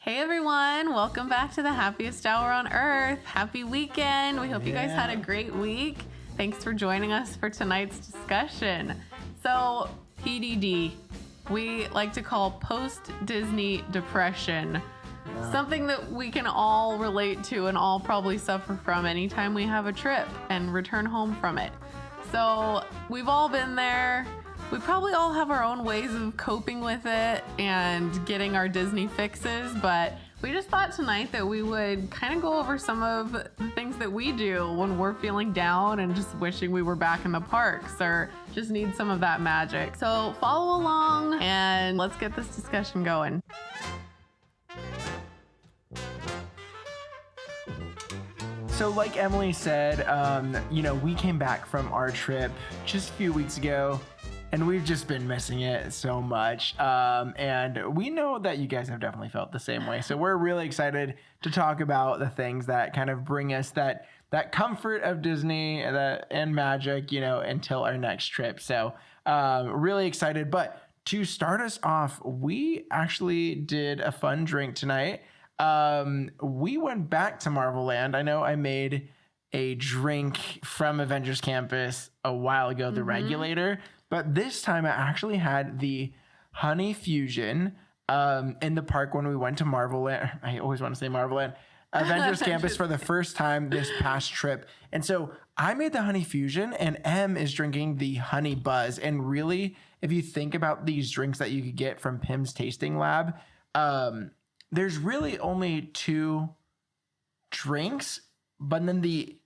Hey everyone, welcome back to the happiest hour on earth. Happy weekend. We hope you guys had a great week. Thanks for joining us for tonight's discussion. So, PDD, we like to call post-Disney depression. Something that we can all relate to and all probably suffer from anytime we have a trip and return home from it. So, we've all been there. We probably all have our own ways of coping with it and getting our Disney fixes, but we just thought tonight that we would kind of go over some of the things that we do when we're feeling down and just wishing we were back in the parks or just need some of that magic. So follow along and let's get this discussion going. So like Emily said, we came back from our trip just a few weeks ago. And we've just been missing it so much. And we know that you guys have definitely felt the same way. So we're really excited to talk about the things that kind of bring us that comfort of Disney and magic, until our next trip. So really excited. But to start us off, we actually did a fun drink tonight. We went back to Marvel Land. I know I made a drink from Avengers Campus a while ago, the Regulator. But this time I actually had the Honey Fusion in the park when we went to Marvel Land. I always want to say Marvel Land. Avengers Campus for the first time this past trip. And so I made the Honey Fusion and Em is drinking the Honey Buzz. And really, if you think about these drinks that you could get from Pim's Tasting Lab, there's really only two drinks, but then the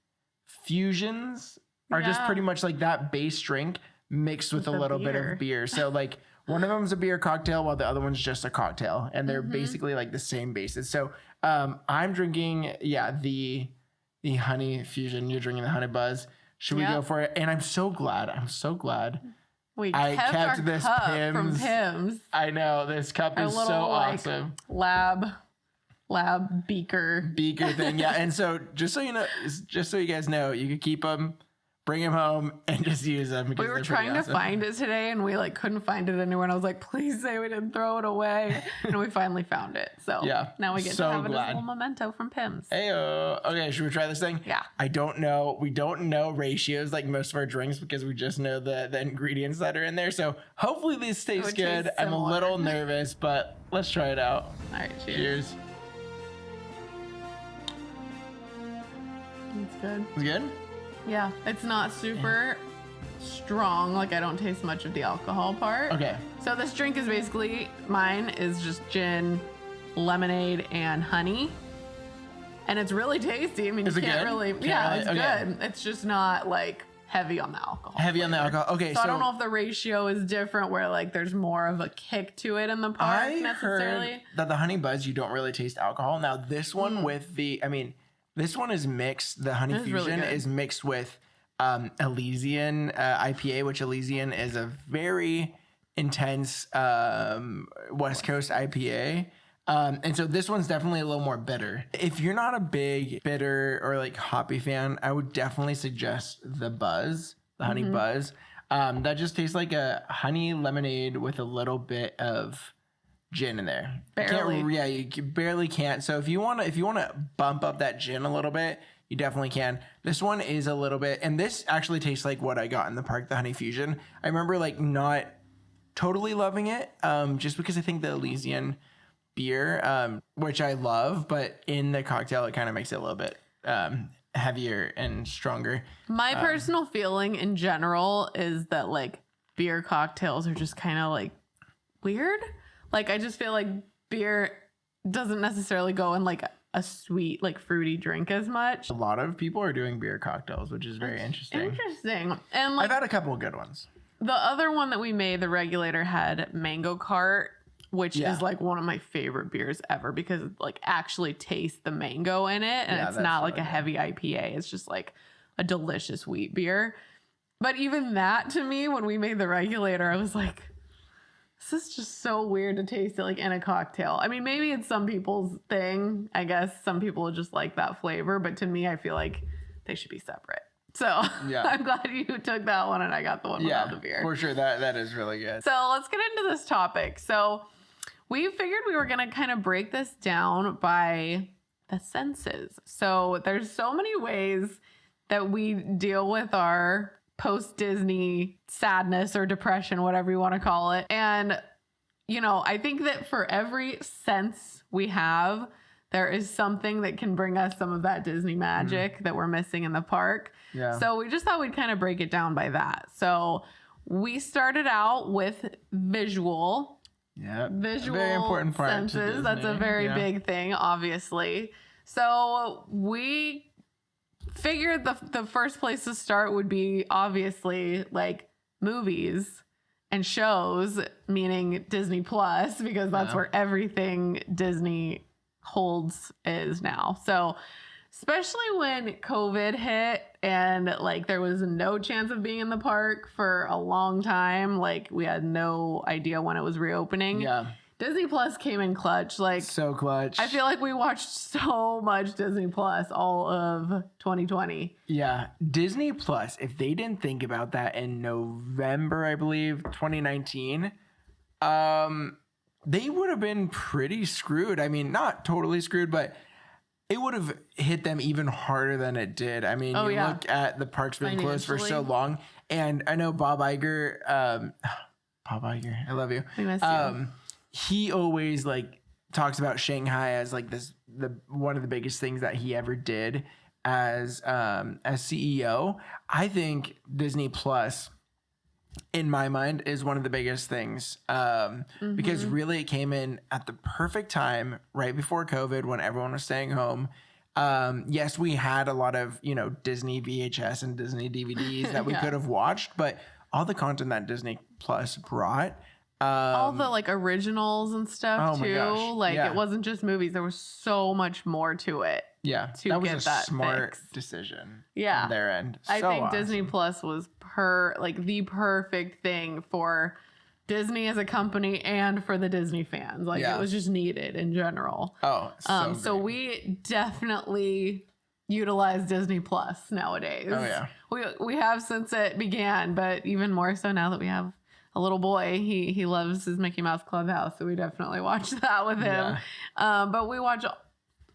fusions are just pretty much like that base drink mixed with a little bit of beer. So like one of them is a beer cocktail while the other one's just a cocktail, and they're basically like the same basis. So I'm drinking the Honey Fusion. You're drinking the Honey Buzz. Should we go for it? And I'm so glad I kept this cup Pim's from Pim's. I know this cup is so awesome. Lab beaker thing. Yeah. And so just so you guys know, you could keep them, bring them home, and just use them. We were trying to find it today and we couldn't find it anywhere. And I was like, please say we didn't throw it away. And we finally found it. So now we get to have it as a little memento from Pim's. Heyo. Okay, should we try this thing? Yeah. I don't know. We don't know ratios like most of our drinks because we just know the ingredients that are in there. So hopefully this tastes good. I'm a little nervous, but let's try it out. All right, cheers. It's good. It's good? Yeah, it's not super strong. Like I don't taste much of the alcohol part. Okay. So this drink is basically, mine is just gin, lemonade, and honey. And it's really tasty. I mean, it's good? Good. It's just not like heavy on the alcohol. Okay. So I don't know if the ratio is different where like there's more of a kick to it in the park necessarily. Heard that the Honey Buzz, you don't really taste alcohol. Now this one this one is mixed. The Honey Fusion is mixed with Elysian IPA, which Elysian is a very intense West Coast IPA. And so this one's definitely a little more bitter. If you're not a big bitter or like hoppy fan, I would definitely suggest the Buzz, the Honey Buzz. That just tastes like a honey lemonade with a little bit of gin in there. You barely can't. So if you want to bump up that gin a little bit, you definitely can. This one is a little bit, and this actually tastes like what I got in the park, the Honey Fusion. I remember like not totally loving it, just because I think the Elysian beer, which I love, but in the cocktail it kind of makes it a little bit heavier and stronger. My personal feeling in general is that like beer cocktails are just kind of like weird. Like, I just feel like beer doesn't necessarily go in like a sweet, like fruity drink as much. A lot of people are doing beer cocktails, which is very interesting. And like, I've had a couple of good ones. The other one that we made, the Regulator, had Mango Cart, which is like one of my favorite beers ever because it like actually tastes the mango in it. And it's not like a heavy IPA. It's just like a delicious wheat beer. But even that to me, when we made the Regulator, I was like, this is just so weird to taste it like in a cocktail. I mean, maybe it's some people's thing. I guess some people just like that flavor. But to me, I feel like they should be separate. So I'm glad you took that one and I got the one without the beer. For sure. That is really good. So let's get into this topic. So we figured we were going to kind of break this down by the senses. So there's so many ways that we deal with our post-Disney sadness or depression, whatever you want to call it. And, you know, I think that for every sense we have, there is something that can bring us some of that Disney magic that we're missing in the park. Yeah. So we just thought we'd kind of break it down by that. So we started out with visual. Yeah. Visual very important part senses. That's a very big thing, obviously. So we figured the first place to start would be obviously like movies and shows, meaning Disney Plus, because that's where everything Disney holds is now. So especially when COVID hit and like there was no chance of being in the park for a long time, like we had no idea when it was reopening. Yeah. Disney Plus came in clutch. Like, so clutch. I feel like we watched so much Disney Plus all of 2020. Yeah. Disney Plus, if they didn't think about that in November, I believe, 2019, they would have been pretty screwed. I mean, not totally screwed, but it would have hit them even harder than it did. I mean, look at the parks being closed for so long. And I know Bob Iger, I love you. We miss you. He always like talks about Shanghai as like one of the biggest things that he ever did as CEO. I think Disney Plus, in my mind, is one of the biggest things because really it came in at the perfect time right before COVID when everyone was staying home. Yes, we had a lot of, you know, Disney VHS and Disney DVDs that we could have watched, but all the content that Disney Plus brought, all the like originals and stuff too. Like it wasn't just movies. There was so much more to it. Yeah, to that was get a that smart fixed. decision. Yeah, on their end. I think awesome. Disney Plus was the perfect thing for Disney as a company and for the Disney fans. Like it was just needed in general. Oh, so we definitely utilize Disney Plus nowadays. Oh yeah, we have since it began, but even more so now that we have a little boy. He loves his Mickey Mouse Clubhouse, so we definitely watch that with him. But we watch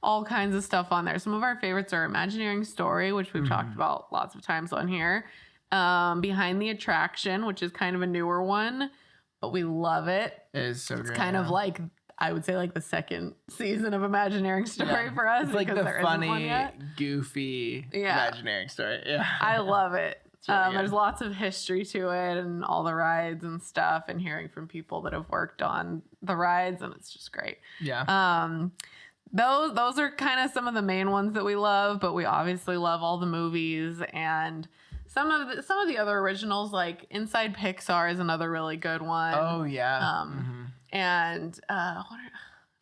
all kinds of stuff on there. Some of our favorites are Imagineering Story, which we've talked about lots of times on here. Behind the Attraction, which is kind of a newer one, but we love it. It is so great. It's kind of like, I would say, like the second season of Imagineering Story for us. It's like the funny, yet. goofy Imagineering Story. Yeah, I love it. Really there's lots of history to it and all the rides and stuff, and hearing from people that have worked on the rides, and it's just great. Yeah. Those are kind of some of the main ones that we love, but we obviously love all the movies and some of the other originals, like Inside Pixar is another really good one. Oh yeah. And I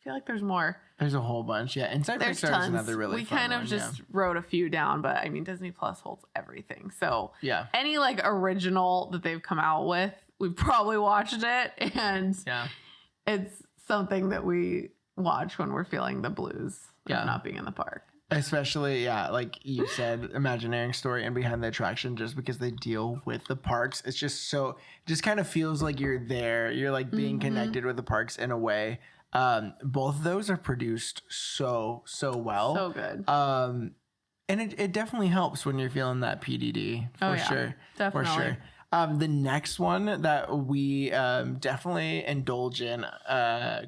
feel like there's more. There's a whole bunch. Yeah, Inside There's Pixar tons. is another really we fun kind of one, just wrote a few down, but I mean Disney Plus holds everything. So yeah, any like original that they've come out with, we've probably watched it, and it's something that we watch when we're feeling the blues of not being in the park. Especially, like you said, Imagineering Story and Behind the Attraction, just because they deal with the parks. It's just it just kind of feels like you're there. You're like being connected with the parks in a way. Both of those are produced so well. So good. And it definitely helps when you're feeling that PDD for sure. Definitely. For sure. The next one that we definitely indulge in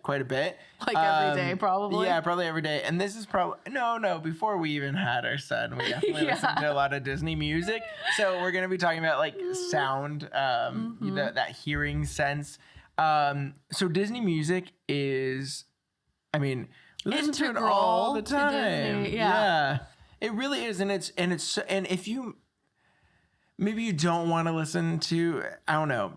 quite a bit. Like every day, probably. Yeah, probably every day. And this is probably no. Before we even had our son, we definitely listened to a lot of Disney music. So we're gonna be talking about like sound, that hearing sense. So Disney music is, I mean, we listen to it all the time. Disney, yeah, it really is, and if you. Maybe you don't want to listen to, I don't know,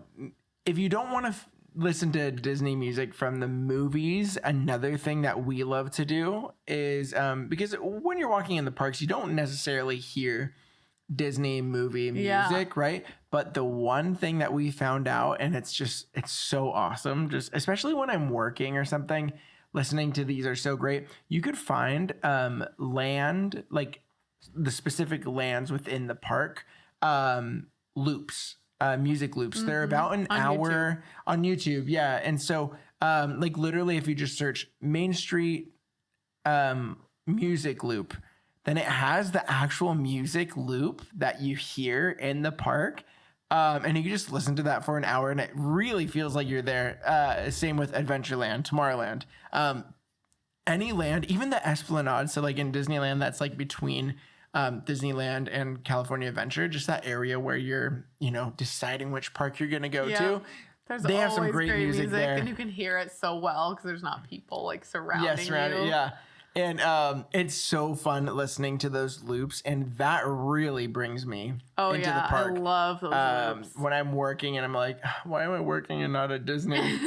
if you don't want to listen to Disney music from the movies, another thing that we love to do is, because when you're walking in the parks, you don't necessarily hear Disney movie music, right? But the one thing that we found out, and it's so awesome, just especially when I'm working or something, listening to these are so great. You could find land, like the specific lands within the park, loops, music loops. They're about an hour on YouTube. Yeah. And so Like literally, if you just search Main Street music loop, then it has the actual music loop that you hear in the park. And you can just listen to that for an hour, and it really feels like you're there. Same with Adventureland, Tomorrowland, any land, even the Esplanade. So like in Disneyland, that's like between Disneyland and California Adventure, just that area where you're, deciding which park you're going to go to. They have some great music there. And you can hear it so well because there's not people like surrounding you. Yeah. And it's so fun listening to those loops, and that really brings me into the park. I love those loops. When I'm working and I'm like, why am I working and not at Disney?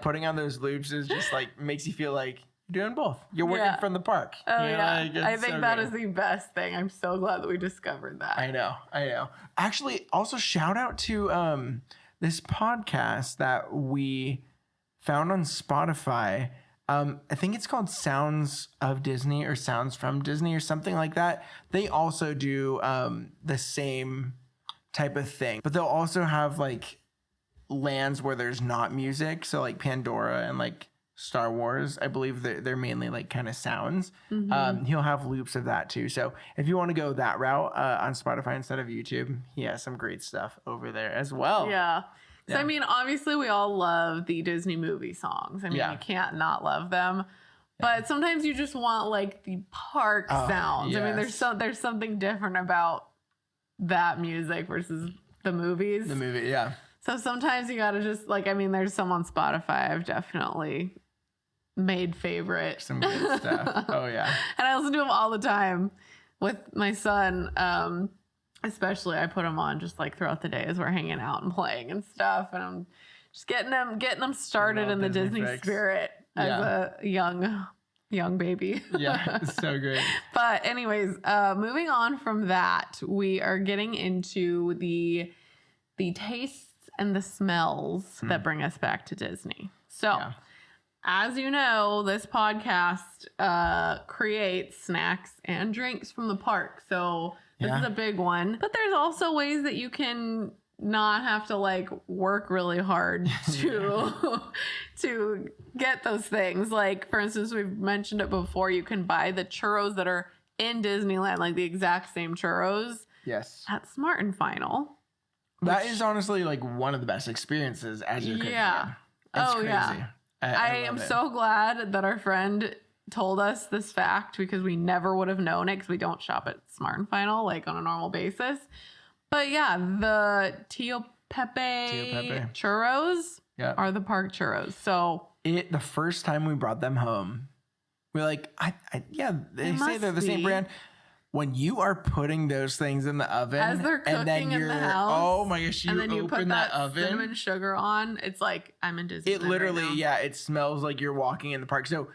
Putting on those loops is just like makes you feel like you're doing both. You're working from the park. Oh, I think that is the best thing. I'm so glad that we discovered that. I know. Actually, also shout out to this podcast that we found on Spotify. I think it's called Sounds of Disney or Sounds from Disney or something like that. They also do the same type of thing, but they'll also have like lands where there's not music. So like Pandora and like Star Wars, I believe they're mainly like kind of sounds. He'll have loops of that too. So if you want to go that route on Spotify instead of YouTube, he has some great stuff over there as well. Yeah. So, I mean, obviously we all love the Disney movie songs. I mean, you can't not love them. But sometimes you just want like the park sounds. Yes. I mean, there's something different about that music versus the movies. The movie, yeah. So sometimes you gotta just like, I mean, there's some on Spotify I've definitely made favorite. Some good stuff. Oh yeah. And I listen to them all the time with my son. Especially I put them on just like throughout the day as we're hanging out and playing and stuff. And I'm just getting them started in the Disney spirit as a young baby. Yeah, it's so great. But anyways, moving on from that, we are getting into the tastes and the smells that bring us back to Disney. So as you know, this podcast creates snacks and drinks from the park. So this is a big one. But there's also ways that you can not have to like work really hard to get those things. Like, for instance, we've mentioned it before. You can buy the churros that are in Disneyland, like the exact same churros. Yes. At Smart and Final. That is honestly like one of the best experiences as you're cooking. Yeah. It's crazy. Yeah. I am so glad that our friend told us this fact because we never would have known it because we don't shop at Smart and Final like on a normal basis. But yeah, the Tio Pepe churros are the park churros. So the first time we brought them home, we're like, they say they're the same brand. When you are putting those things in the oven, as they're cooking and then in the house, oh my gosh, and then you open put that oven, cinnamon sugar on, it's like I'm in Disney. It literally, it smells like you're walking in the park. So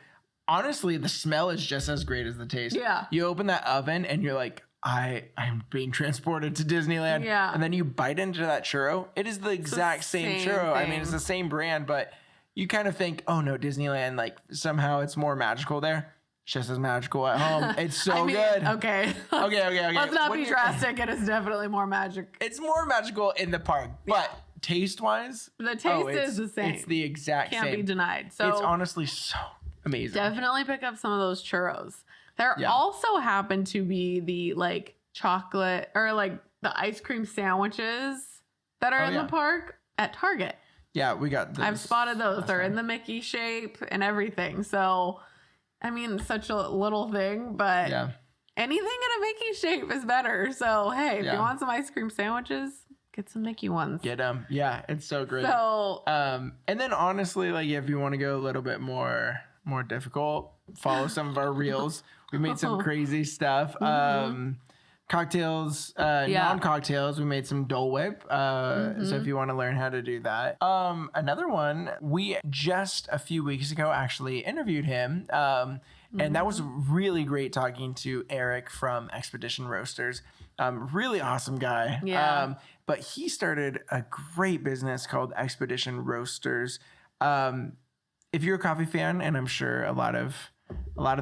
honestly, the smell is just as great as the taste. Yeah. You open that oven and you're like, I'm being transported to Disneyland. Yeah. And then you bite into that churro. It is the exact same churro. Thing. I mean, it's the same brand, but you kind of think, oh no, Disneyland, like somehow it's more magical there. It's just as magical at home. It's so good. Okay. Okay. Let's not be drastic. It is definitely more magic. It's more magical in the park, but taste-wise, the taste is the same. It's the exact same. Can't be denied. So it's honestly so amazing. Definitely pick up some of those churros. There also happen to be the like chocolate or like the ice cream sandwiches that are in the park at Target. Yeah, we got those. I've spotted those. They're in the Mickey shape and everything. So, I mean, such a little thing, but anything in a Mickey shape is better. So, hey, if you want some ice cream sandwiches, get some Mickey ones. Get them. Yeah, it's so great. So, and then honestly, like if you want to go a little bit more difficult, follow some of our reels. We made some crazy stuff. Cocktails, non-cocktails. We made some Dole Whip. So if you want to learn how to do that. Another one, we just a few weeks ago actually interviewed him. And that was really great talking to Eric from Expedition Roasters. Really awesome guy. Yeah. But he started a great business called Expedition Roasters. If you're a coffee fan, and I'm sure a lot of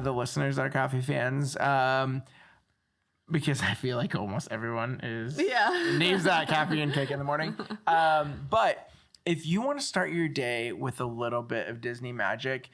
the listeners are coffee fans, because I feel like almost everyone needs that caffeine kick in the morning. But if you want to start your day with a little bit of Disney magic,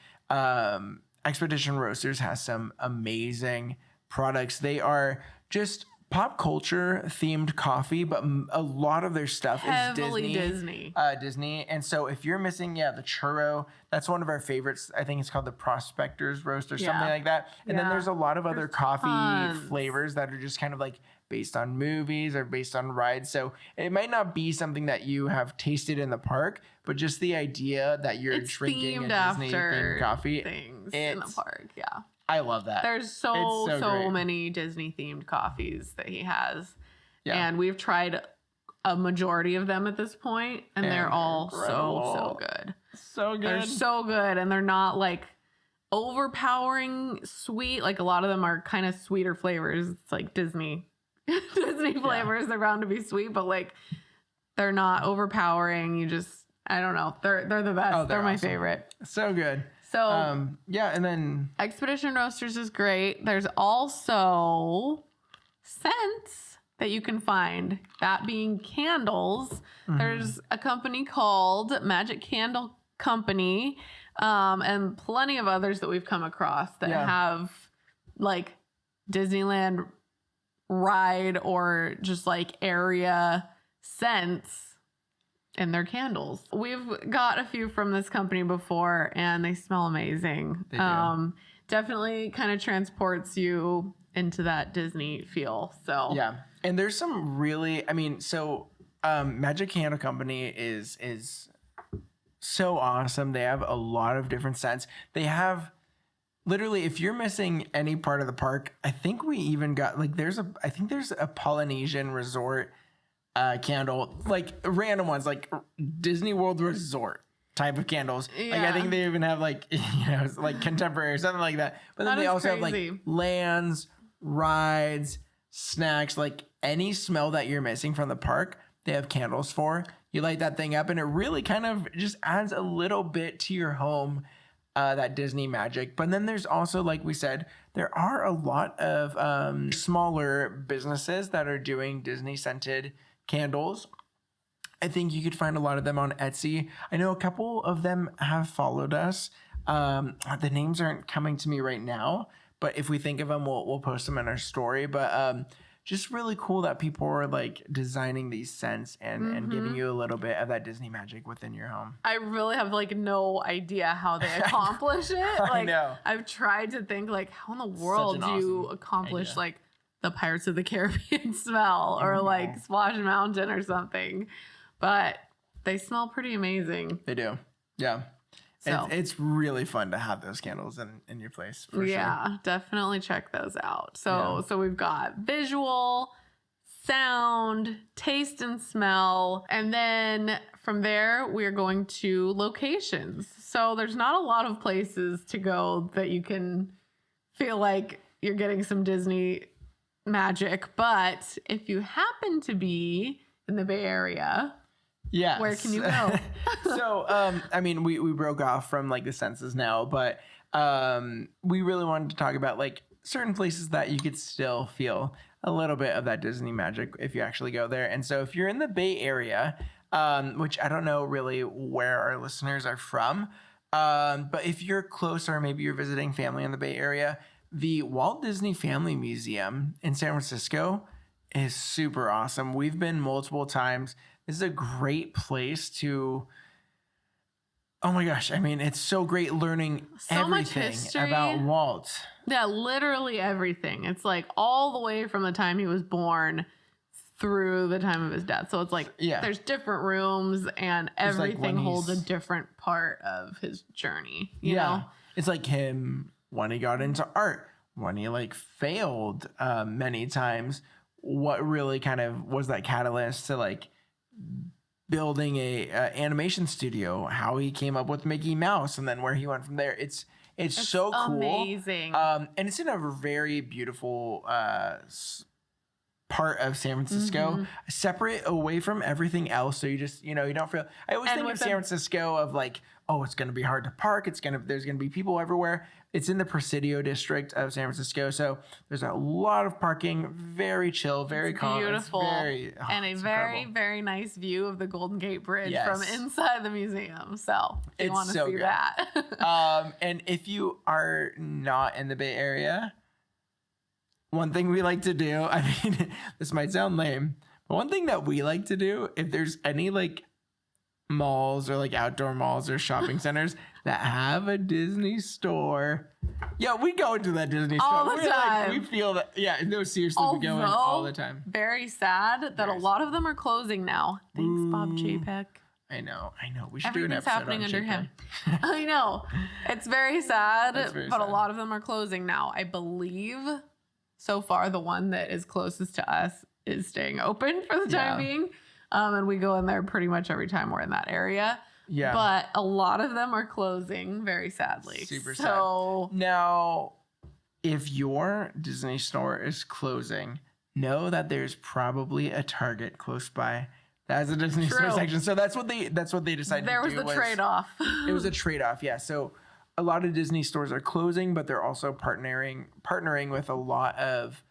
Expedition Roasters has some amazing products. They are just pop culture themed coffee, but a lot of their stuff Heavily is Disney. Disney. And so if you're missing, the churro, that's one of our favorites. I think it's called the Prospector's Roast or something like that. And then there's a lot of other coffee flavors that are just kind of like based on movies or based on rides. So it might not be something that you have tasted in the park, but just the idea that you're drinking a Disney themed coffee things in the park. Yeah. I love that. There's so many Disney themed coffees that he has. Yeah. And we've tried a majority of them at this point, and they're all so good. So good. They're so good, and they're not like overpowering sweet. Like a lot of them are kind of sweeter flavors. It's like Disney flavors. They're bound to be sweet, but like they're not overpowering. You just, I don't know. They're the best. Oh, they're my favorite. So good. So and then Expedition Roasters is great. There's also scents that you can find, that being candles. There's a company called Magic Candle Company, and plenty of others that we've come across that have like Disneyland ride or just like area scents in their candles. We've got a few from this company before, and they smell amazing. They do. Definitely kind of transports you into that Disney feel. So yeah, and there's some really, Magic Candle Company is so awesome. They have a lot of different scents. They have literally, if you're missing any part of the park, I think we even got there's a Polynesian resort candle, like random ones, like Disney World Resort type of candles. Like I think they even have like contemporary or something like that. But then they also have like lands, rides, snacks, like any smell that you're missing from the park, they have candles for. You light that thing up and it really kind of just adds a little bit to your home, that Disney magic. But then there's also, like we said, there are a lot of smaller businesses that are doing Disney scented candles. I think you could find a lot of them on Etsy. I know a couple of them have followed us. The names aren't coming to me right now, but if we think of them, we'll post them in our story. But just really cool that people are like designing these scents and giving you a little bit of that Disney magic within your home. I really have like no idea how they accomplish it. Like, I know. I've tried to think like, how in the world do you accomplish like the Pirates of the Caribbean smell or like Splash Mountain or something? But they smell pretty amazing. They do. Yeah. So, it's really fun to have those candles in your place. For sure. Definitely check those out. So we've got visual, sound, taste and smell. And then from there, we're going to locations. So there's not a lot of places to go that you can feel like you're getting some Disney magic. But if you happen to be in the Bay Area, yes. Where can you go? So, we broke off from like the senses now, but we really wanted to talk about like certain places that you could still feel a little bit of that Disney magic if you actually go there. And so if you're in the Bay Area, which I don't know really where our listeners are from, but if you're close or maybe you're visiting family in the Bay Area, the Walt Disney Family Museum in San Francisco is super awesome. We've been multiple times. This is a great place to, oh my gosh, it's so great learning everything about Walt. Yeah, literally everything. It's like all the way from the time he was born through the time of his death. So it's like there's different rooms and everything holds a different part of his journey, you know? It's like him when he got into art, when he like failed many times, what really kind of was that catalyst to like building a animation studio, how he came up with Mickey Mouse and then where he went from there. It's so cool. Amazing. And it's in a very beautiful part of San Francisco, separate away from everything else. So you just, you don't feel, I always think of San Francisco of like, oh, it's going to be hard to park. There's going to be people everywhere. It's in the Presidio district of San Francisco. So there's a lot of parking, very chill, very calm. Beautiful. And a very, incredible. very nice view of the Golden Gate Bridge Yes. from inside the museum. So if you It's want to so see good. that. And if you are not in the Bay Area, one thing we like to do, I mean, this might sound lame, but one thing that we like to do, if there's any like malls or like outdoor malls or shopping centers that have a Disney store, yeah, we go into that Disney store. All the time. We feel that, yeah, no, seriously, we go in all the time. Very sad that a lot of them are closing now. Thanks, Bob Chapek. I know. We should do an Everything's episode happening on under Chapek. him. I know. It's very sad, It's very but a sad. lot of them are closing now. I believe so far the one that is closest to us is staying open for the time being. And we go in there pretty much every time we're in that area. Yeah. But a lot of them are closing, very sadly. Super so, sad. Now, if your Disney store is closing, know that there's probably a Target close by that has a Disney store True. section. So that's what they decided there to was do. the trade-off. It was a trade-off, yeah. So a lot of Disney stores are closing, but they're also partnering with a lot of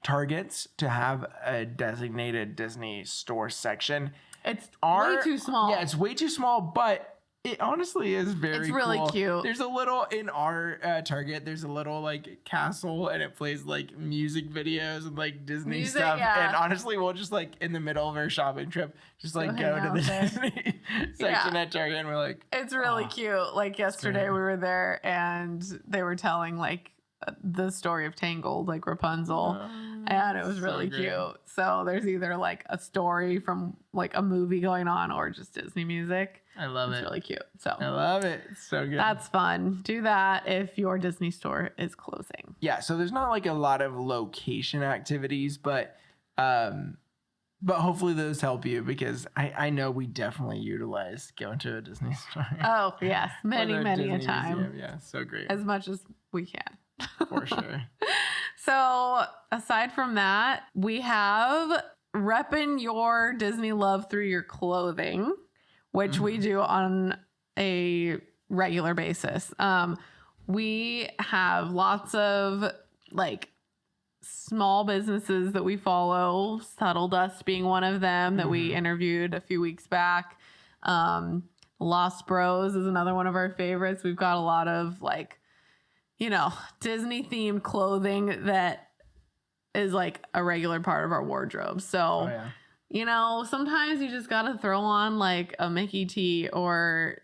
Targets to have a designated Disney store section. It's way too small. Yeah, it's way too small, but it honestly is very It's really cool. cute. There's a little, in our Target, there's a little like castle and it plays like music videos and like Disney stuff. yeah. And honestly, we'll just like in the middle of our shopping trip, just like go hang to out the there. Disney section Yeah. at Target and we're like, It's really cute. Like yesterday great. we were there and they were telling like the story of Tangled, like Rapunzel. And it was so really great. cute. So there's either like a story from like a movie going on or just Disney music. I love It's it. really cute. So I love it. It's so good. that's fun. Do that if your Disney store is closing. Yeah, so there's not like a lot of location activities, but hopefully those help you because I know we definitely utilize going to a Disney store. Oh, yes. Or Many, the many a Disney time. Museum. Yeah, so great. As much as we can. For sure. So aside from that, we have repping your Disney love through your clothing, which we do on a regular basis. We have lots of like small businesses that we follow, Subtle Dust being one of them that we interviewed a few weeks back. Lost Bros is another one of our favorites. We've got a lot of like, you know, Disney themed clothing that is like a regular part of our wardrobe. So, you know, sometimes you just got to throw on like a Mickey tee or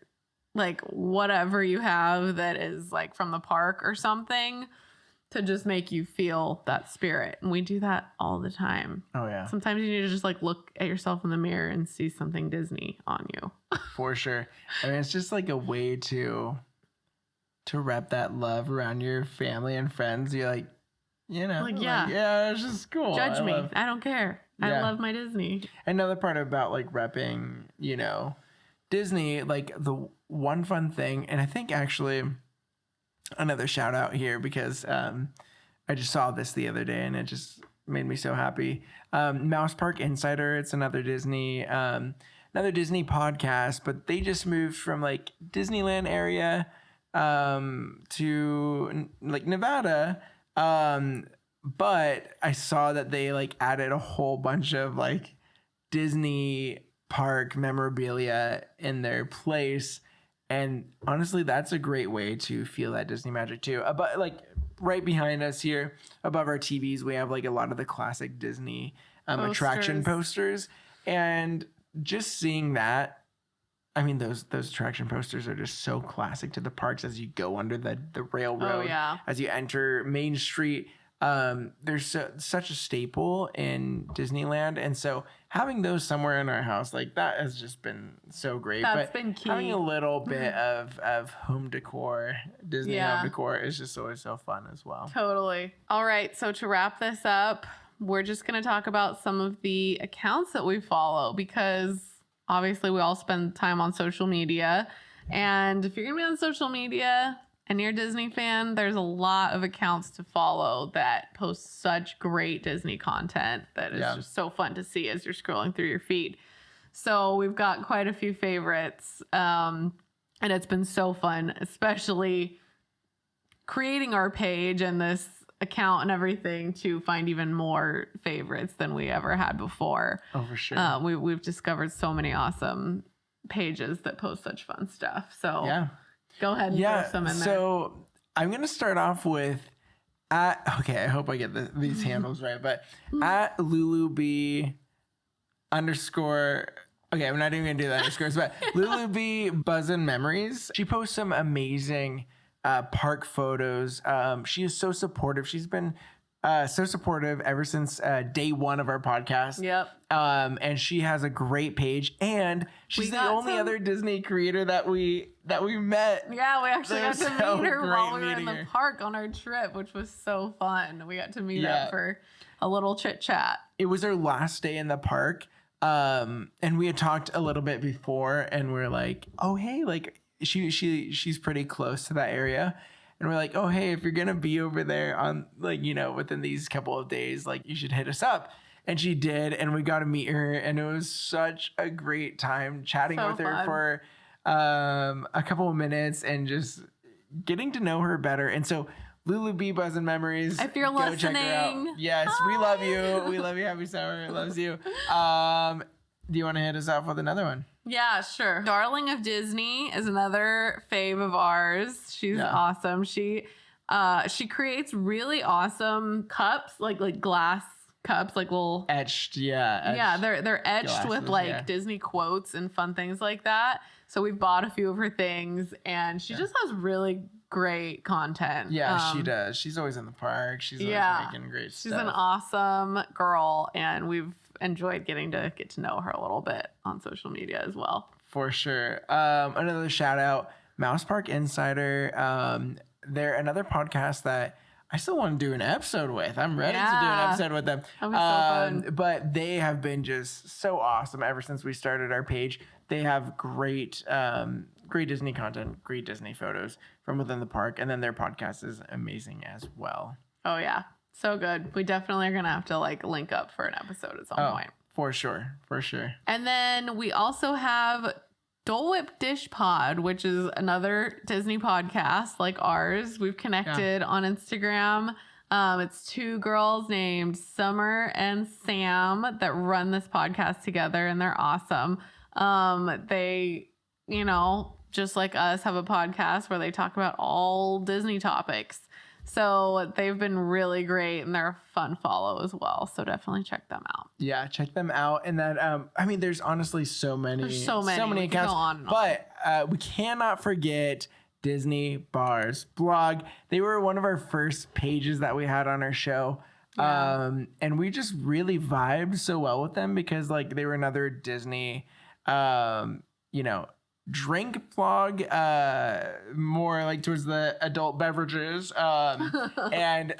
like whatever you have that is like from the park or something to just make you feel that spirit. And we do that all the time. Oh yeah. Sometimes you need to just like look at yourself in the mirror and see something Disney on you. For sure. I mean, it's just like a way to wrap that love around your family and friends. You're like, you know, Like, yeah. yeah, it's just cool. Judge me. I don't care. I Yeah. love my Disney. Another part about like repping, you know, Disney, like the one fun thing, and I think actually another shout out here because I just saw this the other day and it just made me so happy. Mouse Park Insider, it's another Disney podcast, but they just moved from like Disneyland area to like Nevada. But I saw that they like added a whole bunch of like Disney park memorabilia in their place. And honestly, that's a great way to feel that Disney magic too. But like right behind us here, above our TVs, we have like a lot of the classic Disney attraction posters. And just seeing that, I mean, those attraction posters are just so classic to the parks as you go under the railroad. Oh, yeah. As you enter Main Street. There's such a staple in Disneyland. And so having those somewhere in our house, like that has just been so great. That's been key. Having a little bit of home decor, Disney home decor is just always so fun as well. Totally. All right. So to wrap this up, we're just going to talk about some of the accounts that we follow because obviously we all spend time on social media. And if you're going to be on social media and you're a Disney fan, there's a lot of accounts to follow that post such great Disney content that is just so fun to see as you're scrolling through your feed. So we've got quite a few favorites. And it's been so fun, especially creating our page and this account and everything to find even more favorites than we ever had before. Oh, for sure. We've discovered so many awesome pages that post such fun stuff. So go ahead and throw some in there. So I'm going to start off with okay, I hope I get these handles right, but at LuluB_. Okay, I'm not even going to do the underscores, but LuluB Buzzin' Memories. She posts some amazing park photos. She is so supportive. She's been so supportive ever since day one of our podcast. Yep. And she has a great page, and she's the only other Disney creator that we met. Yeah, we actually got to meet her while we were in the park on our trip, which was so fun. We got to meet up for a little chit chat. It was our last day in the park. And we had talked a little bit before, and we're like, oh, hey, like she's pretty close to that area. And we're like, oh, hey, if you're going to be over there on like, you know, within these couple of days, like you should hit us up. And she did. And we got to meet her. And it was such a great time chatting with her for a couple of minutes and just getting to know her better. And so LuluB Buzzin' Memories. If you're listening. Check her out. Yes, we love you. We love you. Happy Sour loves you. Do you want to hit us off with another one? Yeah, sure. Darling of Disney is another fave of ours. She's awesome. She creates really awesome cups, like glass cups, like little etched. They're etched glasses, with like Disney quotes and fun things like that. So we've bought a few of her things, and she just has really great content. Yeah, she does. She's always in the park. She's always making great stuff. She's an awesome girl, and we've enjoyed getting to get to know her a little bit on social media as well. For sure. Another shout out, Mouse Park Insider. They're another podcast that I still want to do an episode with. I'm ready to do an episode with them. That'd be so fun. But they have been just so awesome ever since we started our page. They have great Disney content, great Disney photos from within the park, and then their podcast is amazing as well. Oh yeah, so good. We definitely are gonna have to like link up for an episode at some point. For sure. And then we also have Dole Whip Dish Pod, which is another Disney podcast like ours. We've connected on Instagram. It's two girls named Summer and Sam that run this podcast together, and they're awesome. They, you know, just like us, have a podcast where they talk about all Disney topics. So they've been really great, and they're a fun follow as well. So definitely check them out. Yeah, check them out. And that, I mean, there's honestly so many accounts. Go on. But we cannot forget Disney Bars blog. They were one of our first pages that we had on our show. Yeah. And we just really vibed so well with them because like they were another Disney, you know, drink vlog, more like towards the adult beverages. And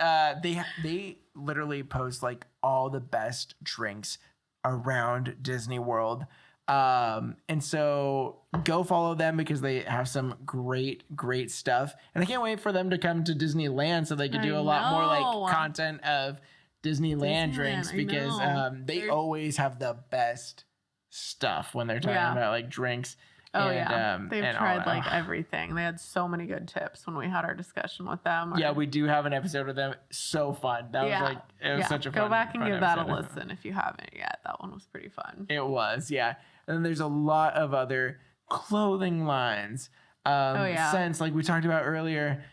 they literally post like all the best drinks around Disney World. And so go follow them because they have some great stuff. And I can't wait for them to come to Disneyland so they can do a lot more like content of Disneyland drinks because they always have the best stuff when they're talking about like drinks. Oh, they've tried like everything. They had so many good tips when we had our discussion with them. Yeah, we do have an episode with them. So fun. That was like, it was such a fun. Go back and give that a listen if you haven't yet. That one was pretty fun. It was, yeah. And then there's a lot of other clothing lines. Since like we talked about earlier,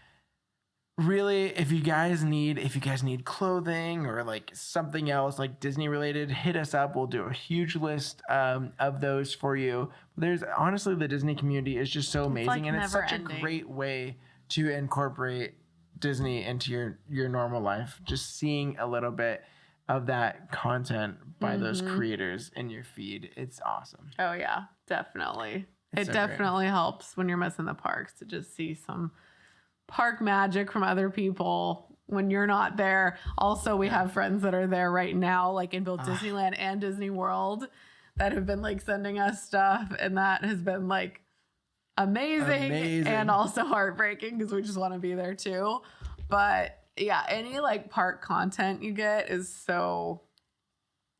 really, if you guys need clothing or like something else like Disney related, hit us up. We'll do a huge list of those for you. There's honestly, the Disney community is just so amazing, like, and it's such a great way to incorporate Disney into your normal life. Just seeing a little bit of that content by those creators in your feed, it's awesome. Oh yeah, definitely. It definitely helps when you're missing the parks to just see some park magic from other people when you're not there. Also, we have friends that are there right now, like in both Disneyland and Disney World, that have been like sending us stuff, and that has been like amazing. And also heartbreaking because we just want to be there too. But yeah, any like park content you get is so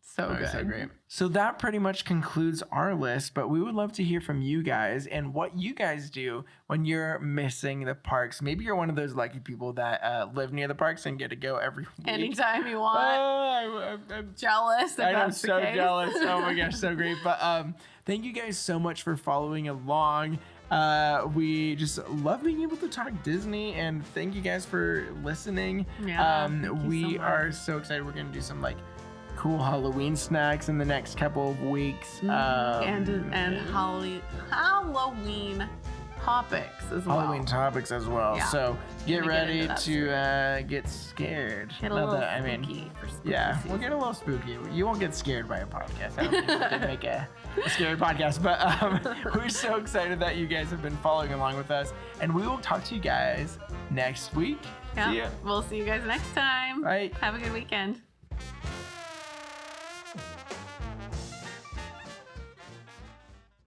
So good. So great. So that pretty much concludes our list, but we would love to hear from you guys and what you guys do when you're missing the parks. Maybe you're one of those lucky people that live near the parks and get to go every week. Anytime you want. Oh, I'm Jealous. I'm so jealous. Oh my gosh, so great. But thank you guys so much for following along. We just love being able to talk Disney, and thank you guys for listening. Yeah, thank you we so are much. so excited. We're gonna do some like cool Halloween snacks in the next couple of weeks. And Halloween topics as well. Halloween topics as well. Yeah. So get Gonna get ready into that to get scared. Get a Not little that- spooky for spooky yeah, season. we'll get a little spooky. You won't get scared by a podcast. I don't think we can make a scary podcast, but we're so excited that you guys have been following along with us, and we will talk to you guys next week. Yeah. See ya. We'll see you guys next time. Bye. Have a good weekend.